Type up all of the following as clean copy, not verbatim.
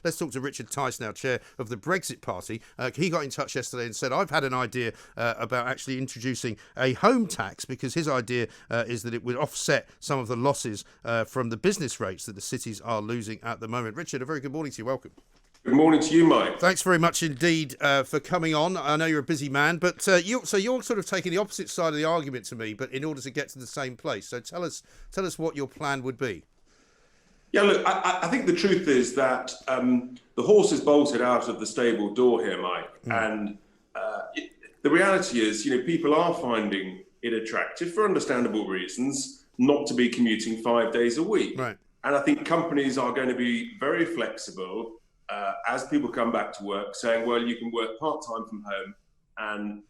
Let's talk to Richard Tice now, chair of the Brexit Party. He got in touch yesterday and said, I've had an idea about actually introducing a home tax, because his idea is that it would offset some of the losses from the business rates that the cities are losing at the moment. Richard, a very good morning to you. Welcome. Good morning to you, Mike. Thanks very much indeed for coming on. I know you're a busy man, but you're sort of taking the opposite side of the argument to me, but in order to get to the same place. So tell us what your plan would be. Yeah, look, I think the truth is that the horse is bolted out of the stable door here, Mike. And the reality is, people are finding it attractive, for understandable reasons, not to be commuting 5 days a week. Right. And I think companies are going to be very flexible as people come back to work, saying, well, you can work part-time from home and,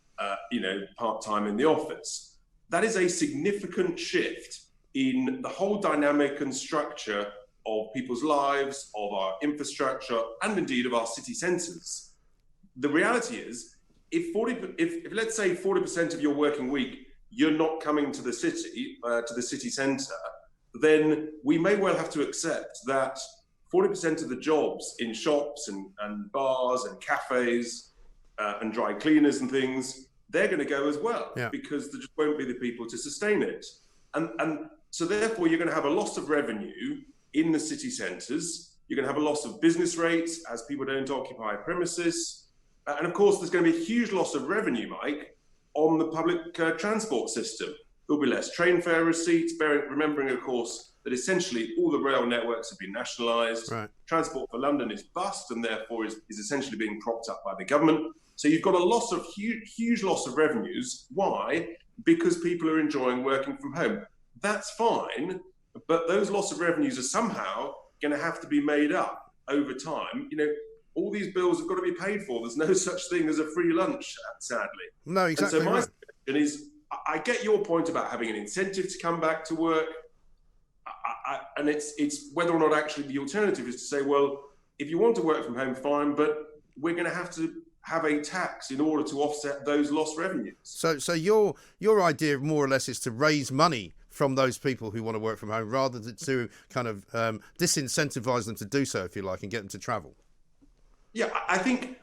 part-time in the office. That is a significant shift in the whole dynamic and structure of people's lives, of our infrastructure, and indeed of our city centres. The reality is, if let's say 40% of your working week, you're not coming to the city centre, then we may well have to accept that 40% of the jobs in shops and bars and cafes and dry cleaners and things, they're going to go as well, because there just won't be the people to sustain it. And so therefore, you're going to have a loss of revenue in the city centres. You're going to have a loss of business rates as people don't occupy premises. And of course, there's going to be a huge loss of revenue, Mike, on the public transport system. There'll be less train fare receipts, remembering, of course, that essentially all the rail networks have been nationalised. Right. Transport for London is bust and therefore is essentially being propped up by the government. So you've got a huge loss of revenues. Why? Because people are enjoying working from home. That's fine, but those loss of revenues are somehow going to have to be made up over time. All these bills have got to be paid for. There's no such thing as a free lunch, sadly. No, exactly. And so my suggestion is, I get your point about having an incentive to come back to work. And it's whether or not actually the alternative is to say, well, if you want to work from home, fine, but we're going to have a tax in order to offset those lost revenues. So your idea more or less is to raise money from those people who want to work from home, rather than to kind of disincentivize them to do so, if you like, and get them to travel. Yeah, I think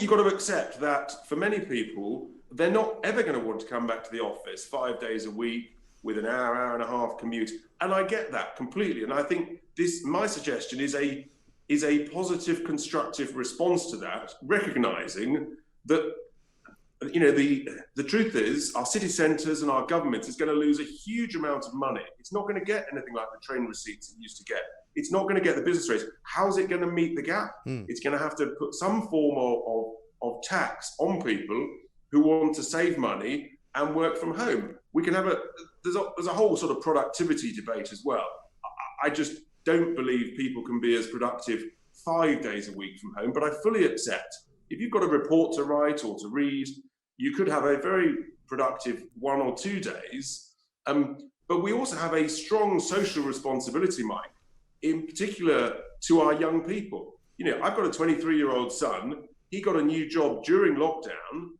you've got to accept that for many people, they're not ever going to want to come back to the office 5 days a week with an hour and a half commute. And I get that completely. And I think my suggestion is a positive, constructive response to that, recognizing that, the truth is our city centres and our government is going to lose a huge amount of money. It's not going to get anything like the train receipts it used to get. It's not going to get the business rates. How's it going to meet the gap? It's going to have to put some form of tax on people who want to save money and work from home. We can have there's a whole sort of productivity debate as well. I just don't believe people can be as productive 5 days a week from home, but I fully accept if you've got a report to write or to read, you could have a very productive 1 or 2 days. But we also have a strong social responsibility, Mike, in particular to our young people. I've got a 23-year-old son. He got a new job during lockdown.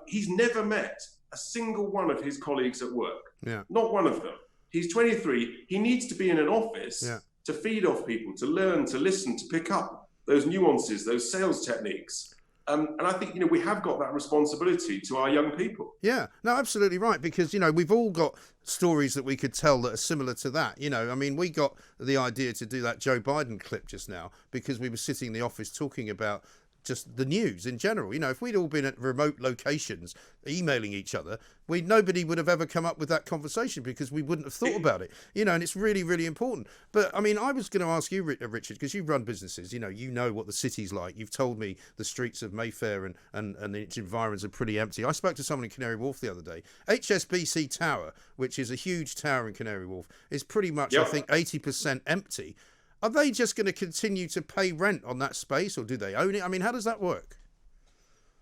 He's never met a single one of his colleagues at work. Yeah. Not one of them. He's 23. He needs to be in an office to feed off people, to learn, to listen, to pick up those nuances, those sales techniques. And I think, we have got that responsibility to our young people. Yeah, no, absolutely right. Because, we've all got stories that we could tell that are similar to that. We got the idea to do that Joe Biden clip just now because we were sitting in the office talking about just the news in general. If we'd all been at remote locations emailing each other, nobody would have ever come up with that conversation because we wouldn't have thought about it. And it's really, really important. But I was going to ask you, Richard, because you run businesses, you know what the city's like. You've told me the streets of Mayfair and its environs are pretty empty. I spoke to someone in Canary Wharf the other day. HSBC Tower, which is a huge tower in Canary Wharf, is pretty much, I think, 80% empty. Are they just going to continue to pay rent on that space, or do they own it? How does that work?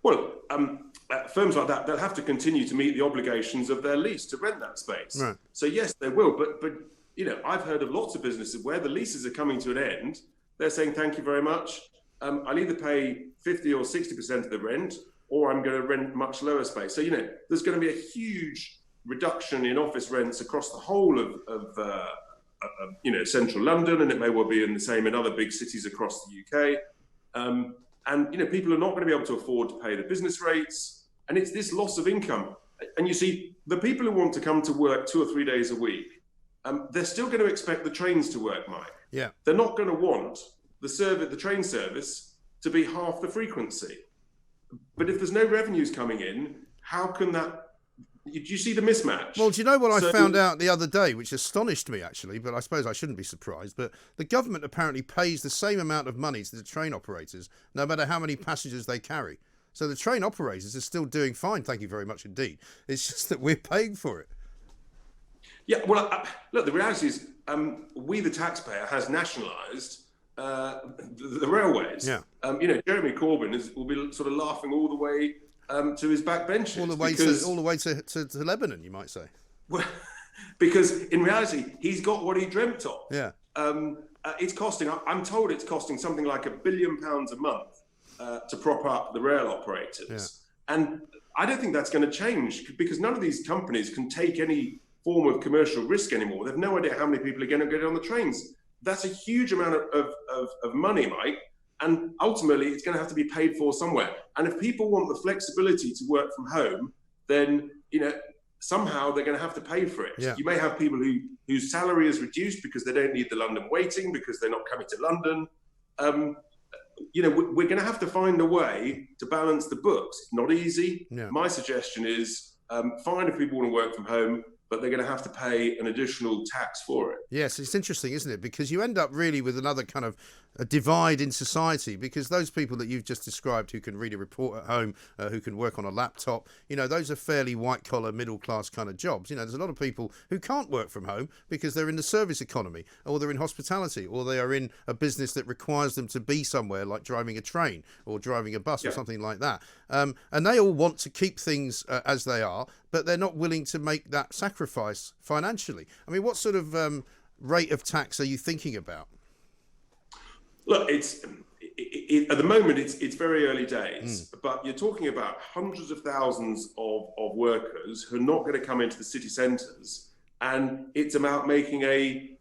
Well, firms like that, they'll have to continue to meet the obligations of their lease to rent that space. Right. So yes, they will. But I've heard of lots of businesses where the leases are coming to an end. They're saying, thank you very much. I'll either pay 50 or 60% of the rent, or I'm going to rent much lower space. So, there's going to be a huge reduction in office rents across the whole central London, and it may well be in the same in other big cities across the UK. And people are not going to be able to afford to pay the business rates, and it's this loss of income. And you see, the people who want to come to work 2 or 3 days a week, they're still going to expect the trains to work, Mike. Yeah. They're not going to want the train service to be half the frequency. But if there's no revenues coming in, how can that? Do you see the mismatch? Well, do you know what I found out the other day, which astonished me actually, but I suppose I shouldn't be surprised, but the government apparently pays the same amount of money to the train operators, no matter how many passengers they carry. So the train operators are still doing fine, thank you very much indeed. It's just that we're paying for it. Yeah, well, look, the reality is we, the taxpayer, has nationalised the railways. Yeah. Jeremy Corbyn will be sort of laughing all the way to his backbenches. All the way to Lebanon, you might say. Well, because in reality, he's got what he dreamt of. Yeah. It's costing, I'm told it's costing something like £1 billion a month to prop up the rail operators. Yeah. And I don't think that's going to change, because none of these companies can take any form of commercial risk anymore. They've no idea how many people are going to get on the trains. That's a huge amount of money, Mike. And ultimately, it's going to have to be paid for somewhere. And if people want the flexibility to work from home, then somehow they're going to have to pay for it. Yeah. You may have people whose salary is reduced because they don't need the London waiting, because they're not coming to London. We're going to have to find a way to balance the books. It's not easy. Yeah. My suggestion is fine if people want to work from home, but they're going to have to pay an additional tax for it. Yes, it's interesting, isn't it? Because you end up really with another kind of a divide in society, because those people that you've just described who can read a report at home, who can work on a laptop, those are fairly white-collar, middle-class kind of jobs. There's a lot of people who can't work from home because they're in the service economy, or they're in hospitality, or they are in a business that requires them to be somewhere, like driving a train or driving a bus or something like that. And they all want to keep things as they are, but they're not willing to make that sacrifice financially. I mean, what sort of rate of tax are you thinking about? Look, at the moment, it's very early days, but you're talking about hundreds of thousands of workers who are not going to come into the city centres, and it's about making a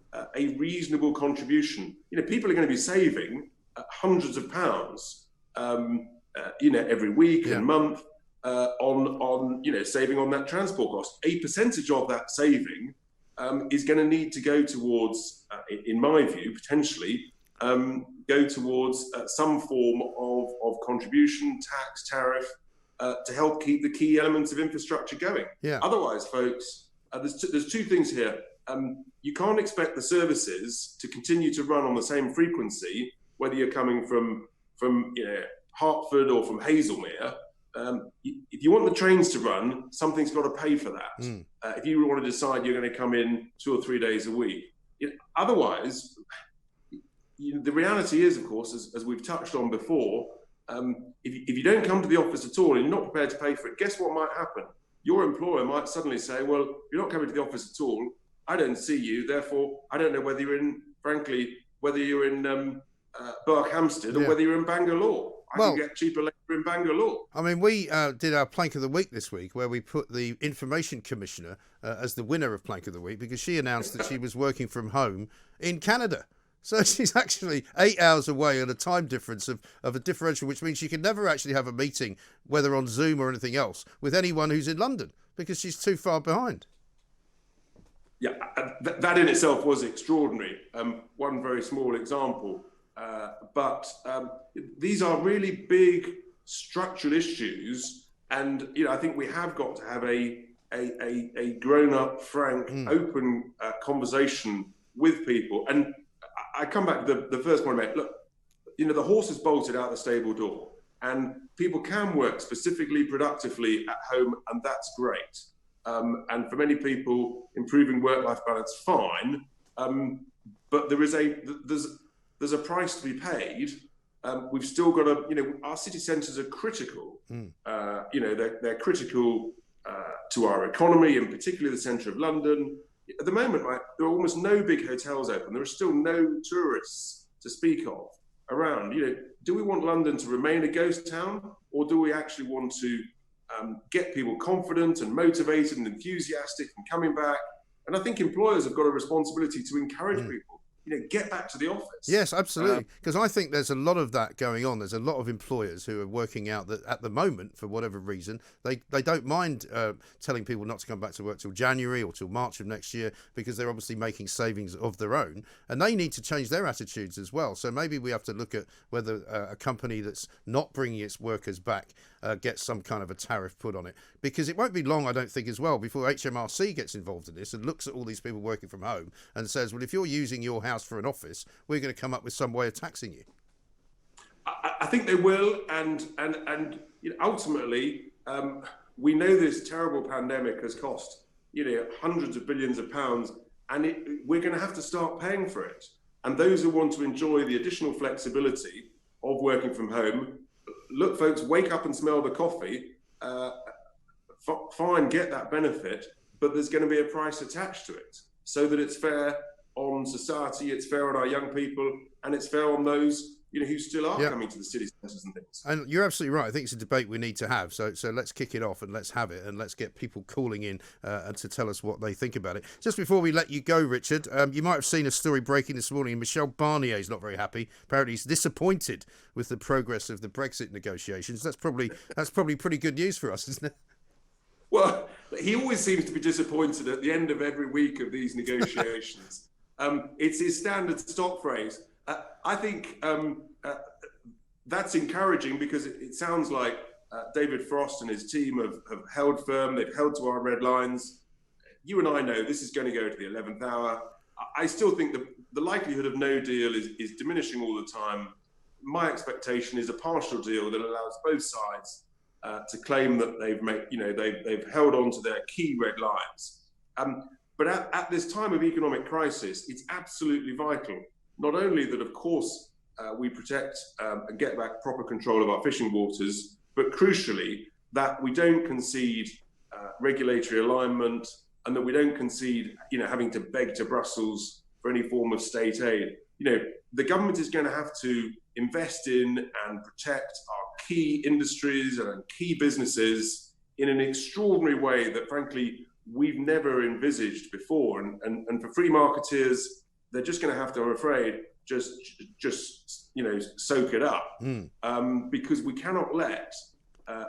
reasonable contribution. People are going to be saving hundreds of pounds, every week and month on saving on that transport cost. A percentage of that saving is going to need to go towards, in my view, potentially. Go towards some form of contribution, tax, tariff, to help keep the key elements of infrastructure going. Yeah. Otherwise, folks, there's two things here. You can't expect the services to continue to run on the same frequency, whether you're coming from Hertford or from Hazelmere. If you want the trains to run, something's got to pay for that. If you want to decide you're going to come in 2 or 3 days a week, otherwise. The reality is, of course, as we've touched on before, if you don't come to the office at all and you're not prepared to pay for it, guess what might happen? Your employer might suddenly say, well, you're not coming to the office at all. I don't see you. Therefore, I don't know whether you're in Berkhamsted or whether you're in Bangalore. I can get cheaper labour in Bangalore. I mean, we did our Plank of the Week this week, where we put the Information Commissioner as the winner of Plank of the Week, because she announced that she was working from home in Canada. So she's actually 8 hours away on a time difference of a differential, which means she can never actually have a meeting, whether on Zoom or anything else, with anyone who's in London, because she's too far behind. Yeah, that in itself was extraordinary. One very small example. But these are really big structural issues. And, I think we have got to have a grown-up, frank, open conversation with people. And I come back to the first point I made. Look, the horse is bolted out the stable door, and people can work specifically, productively at home, and that's great. And for many people, improving work-life balance, fine. But there's a price to be paid. We've still got to, our city centres are critical. They're critical to our economy, and particularly the centre of London. At the moment, right, there are almost no big hotels open. There are still no tourists to speak of around. Do we want London to remain a ghost town, or do we actually want to get people confident and motivated and enthusiastic and coming back? And I think employers have got a responsibility to encourage people, get back to the office. Yes, absolutely. Because I think there's a lot of that going on. There's a lot of employers who are working out that at the moment, for whatever reason, they don't mind telling people not to come back to work till January or till March of next year, because they're obviously making savings of their own, and they need to change their attitudes as well. So maybe we have to look at whether a company that's not bringing its workers back gets some kind of a tariff put on it, because it won't be long, I don't think, as well, before HMRC gets involved in this and looks at all these people working from home and says, well, if you're using your house for an office, we're going to come up with some way of taxing you. I think they will, and ultimately, we know this terrible pandemic has cost hundreds of billions of pounds, and we're going to have to start paying for it. And those who want to enjoy the additional flexibility of working from home, look, folks, wake up and smell the coffee. Fine, get that benefit, but there's going to be a price attached to it, so that it's fair on society, it's fair on our young people, and it's fair on those who still are coming to the city centres and things. And you're absolutely right. I think it's a debate we need to have. So let's kick it off and let's have it, and let's get people calling in and to tell us what they think about it. Just before we let you go, Richard, you might have seen a story breaking this morning. Michel Barnier is not very happy. Apparently, he's disappointed with the progress of the Brexit negotiations. That's probably pretty good news for us, isn't it? Well, he always seems to be disappointed at the end of every week of these negotiations. It's his standard stock phrase. I think that's encouraging, because it sounds like David Frost and his team have held firm. They've held to our red lines. You and I know this is going to go to the 11th hour. I still think the likelihood of no deal is diminishing all the time. My expectation is a partial deal that allows both sides to claim that they've held on to their key red lines. But at this time of economic crisis, it's absolutely vital, not only that, of course, we protect and get back proper control of our fishing waters, but crucially, that we don't concede regulatory alignment, and that we don't concede, having to beg to Brussels for any form of state aid. The government is going to have to invest in and protect our key industries and key businesses in an extraordinary way that, frankly, we've never envisaged before. And for free marketeers, they're just going to have to, I'm afraid, just soak it up, because we cannot let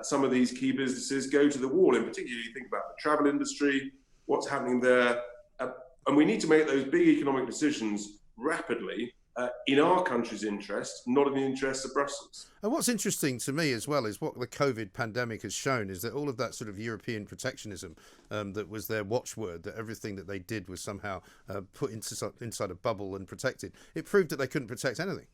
some of these key businesses go to the wall. In particular, you think about the travel industry, what's happening there, and we need to make those big economic decisions rapidly, in our country's interest, not in the interests of Brussels. And what's interesting to me as well is what the COVID pandemic has shown is that all of that sort of European protectionism that was their watchword, that everything that they did was somehow put inside a bubble and protected. It proved that they couldn't protect anything.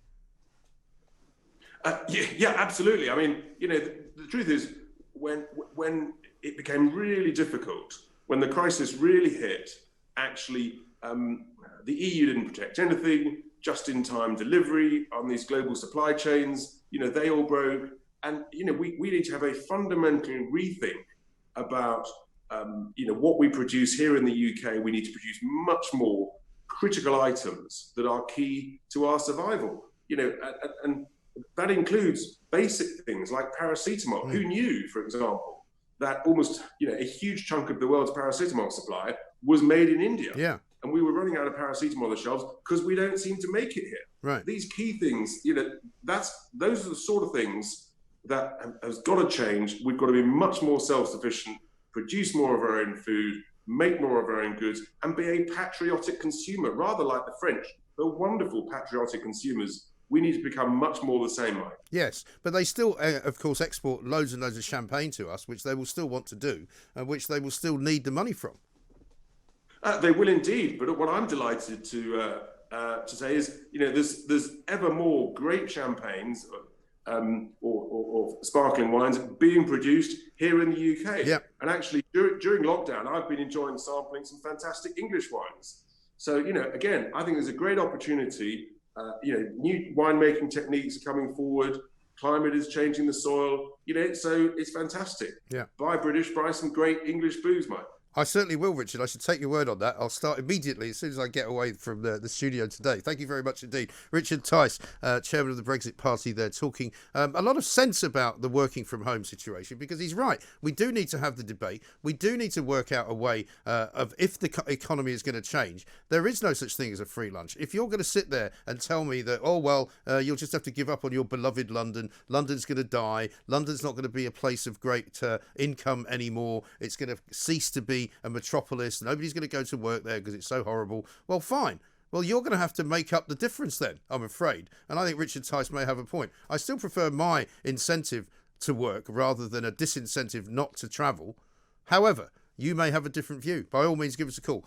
Yeah, absolutely. I mean, the truth is, when it became really difficult, when the crisis really hit, actually, the EU didn't protect anything. Just-in-time delivery on these global supply chains, they all broke. And, we need to have a fundamental rethink about, what we produce here in the UK. We need to produce much more critical items that are key to our survival, and that includes basic things like paracetamol. Who knew, for example, that almost, a huge chunk of the world's paracetamol supply was made in India? Yeah. And we were running out of paracetamol on the shelves because we don't seem to make it here. Right. These key things, those are the sort of things that has got to change. We've got to be much more self-sufficient, produce more of our own food, make more of our own goods, and be a patriotic consumer, rather like the French. They're wonderful patriotic consumers. We need to become much more the same, Mike. Yes, but they still, of course, export loads and loads of champagne to us, which they will still want to do, and which they will still need the money from. They will indeed, but what I'm delighted to say is, there's ever more great champagnes or sparkling wines being produced here in the UK. Yeah. And actually, during lockdown, I've been enjoying sampling some fantastic English wines. So, again, I think there's a great opportunity. New winemaking techniques are coming forward. Climate is changing the soil. So it's fantastic. Yeah. Buy British, buy some great English booze, Mike. I certainly will, Richard. I should take your word on that. I'll start immediately as soon as I get away from the studio today. Thank you very much indeed. Richard Tice, chairman of the Brexit Party there, talking a lot of sense about the working from home situation, because he's right. We do need to have the debate. We do need to work out a way of if the economy is going to change. There is no such thing as a free lunch. If you're going to sit there and tell me that, oh, well, you'll just have to give up on your beloved London, London's going to die, London's not going to be a place of great income anymore, it's going to cease to be a metropolis, nobody's going to go to work there because it's so horrible. Well, fine. Well, you're going to have to make up the difference then, I'm afraid. And I think Richard Tice may have a point. I still prefer my incentive to work rather than a disincentive not to travel. However, you may have a different view. By all means, give us a call.